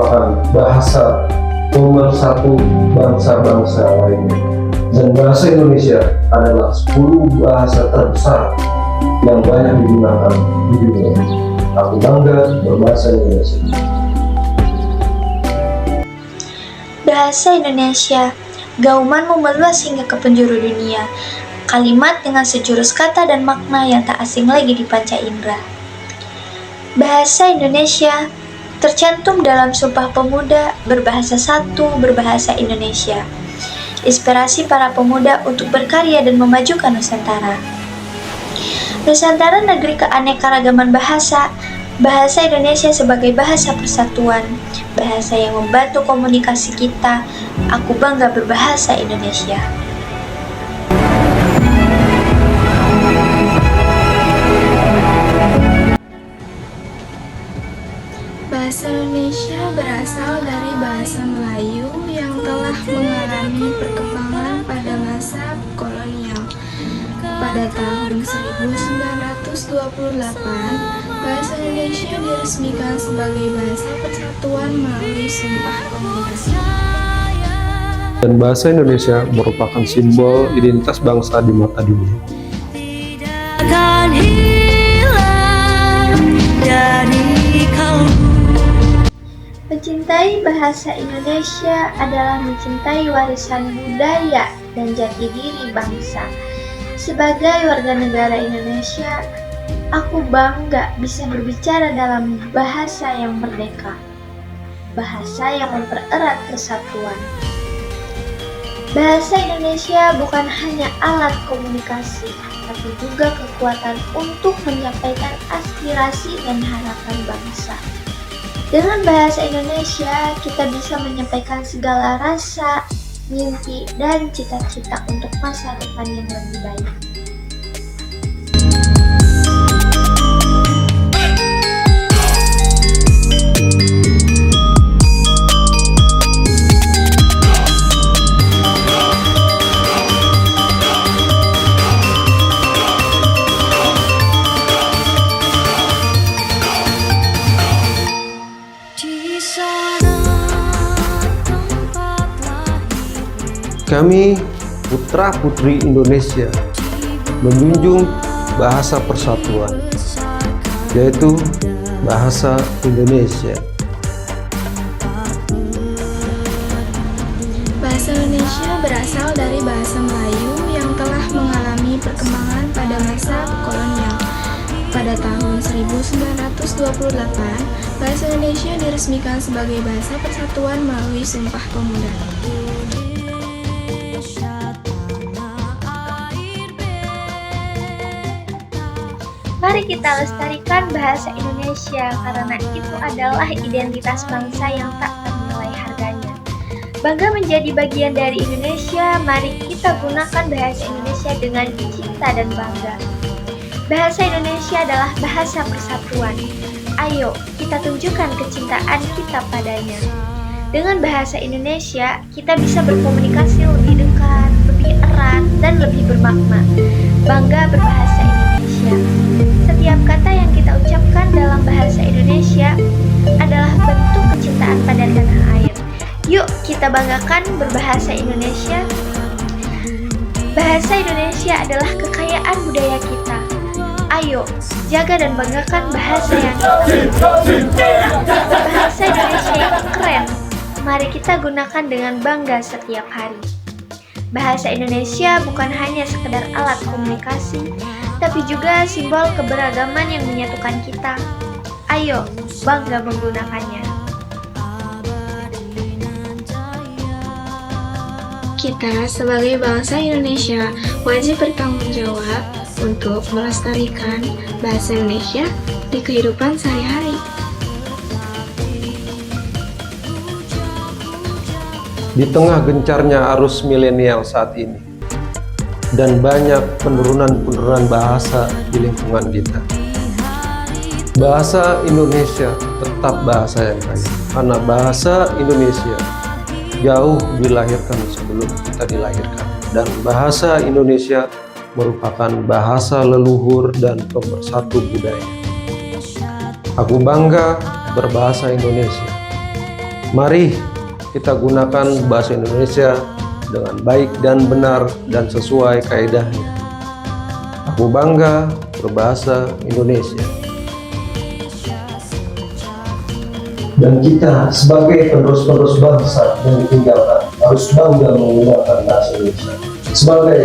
merupakan bahasa pemersatu bangsa-bangsa lainnya. Dan bahasa Indonesia adalah 10 bahasa terbesar yang banyak digunakan di dunia. Aku bangga berbahasa Indonesia. Bahasa Indonesia, gaumanmu meluas hingga ke penjuru dunia. Kalimat dengan sejurus kata dan makna yang tak asing lagi di panca indera. Bahasa Indonesia tercantum dalam Sumpah Pemuda Berbahasa Satu Berbahasa Indonesia. Inspirasi para pemuda untuk berkarya dan memajukan Nusantara. Nusantara negeri keanekaragaman bahasa, bahasa Indonesia sebagai bahasa persatuan, bahasa yang membantu komunikasi kita. Aku bangga berbahasa Indonesia. Bahasa Indonesia berasal dari bahasa Melayu yang telah mengalami perkembangan pada masa kolonial. Pada tahun 1928, bahasa Indonesia diresmikan sebagai bahasa persatuan melalui Sumpah Pemuda. Dan bahasa Indonesia merupakan simbol identitas bangsa di mata dunia. Mencintai bahasa Indonesia adalah mencintai warisan budaya dan jati diri bangsa. Sebagai warga negara Indonesia, aku bangga bisa berbicara dalam bahasa yang merdeka, bahasa yang mempererat persatuan. Bahasa Indonesia bukan hanya alat komunikasi, tapi juga kekuatan untuk menyampaikan aspirasi dan harapan bangsa. Dengan bahasa Indonesia, kita bisa menyampaikan segala rasa, mimpi, dan cita-cita untuk masa depan yang lebih baik. Kami putra-putri Indonesia menjunjung bahasa persatuan, yaitu bahasa Indonesia. Bahasa Indonesia berasal dari bahasa Melayu yang telah mengalami perkembangan pada masa kolonial. Pada tahun 1928, bahasa Indonesia diresmikan sebagai bahasa persatuan melalui Sumpah Pemuda. Mari kita lestarikan bahasa Indonesia karena itu adalah identitas bangsa yang tak ternilai harganya. Bangga menjadi bagian dari Indonesia, mari kita gunakan bahasa Indonesia dengan cinta dan bangga. Bahasa Indonesia adalah bahasa persatuan. Ayo, kita tunjukkan kecintaan kita padanya. Dengan bahasa Indonesia, kita bisa berkomunikasi lebih dekat, lebih erat, dan lebih bermakna. Bangga berbahasa Indonesia. Setiap kata yang kita ucapkan dalam bahasa Indonesia adalah bentuk kecintaan pada tanah air. Yuk kita banggakan berbahasa Indonesia. Bahasa Indonesia adalah kekayaan budaya kita. Ayo, jaga dan banggakan bahasa yang kita miliki. Bahasa Indonesia yang keren. Mari kita gunakan dengan bangga setiap hari. Bahasa Indonesia bukan hanya sekedar alat komunikasi, tapi juga simbol keberagaman yang menyatukan kita. Ayo, bangga menggunakannya. Kita sebagai bangsa Indonesia wajib bertanggung jawab untuk melestarikan bahasa Indonesia di kehidupan sehari-hari. Di tengah gencarnya arus milenial saat ini, dan banyak penurunan bahasa di lingkungan kita, bahasa Indonesia tetap bahasa yang kaya, karena bahasa Indonesia jauh dilahirkan sebelum kita dilahirkan, dan bahasa Indonesia merupakan bahasa leluhur dan pemersatu budaya. Aku bangga berbahasa Indonesia. Mari kita gunakan bahasa Indonesia dengan baik dan benar dan sesuai kaedahnya. Aku bangga berbahasa Indonesia. Dan kita sebagai penerus-penerus bangsa yang ditinggalkan harus bangga menggunakan bahasa Indonesia sebagai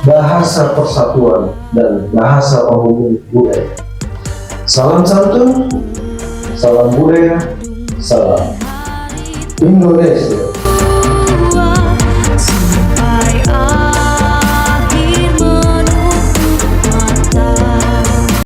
bahasa persatuan dan bahasa penghubung budaya. Salam santun, salam budaya, salam Indonesia.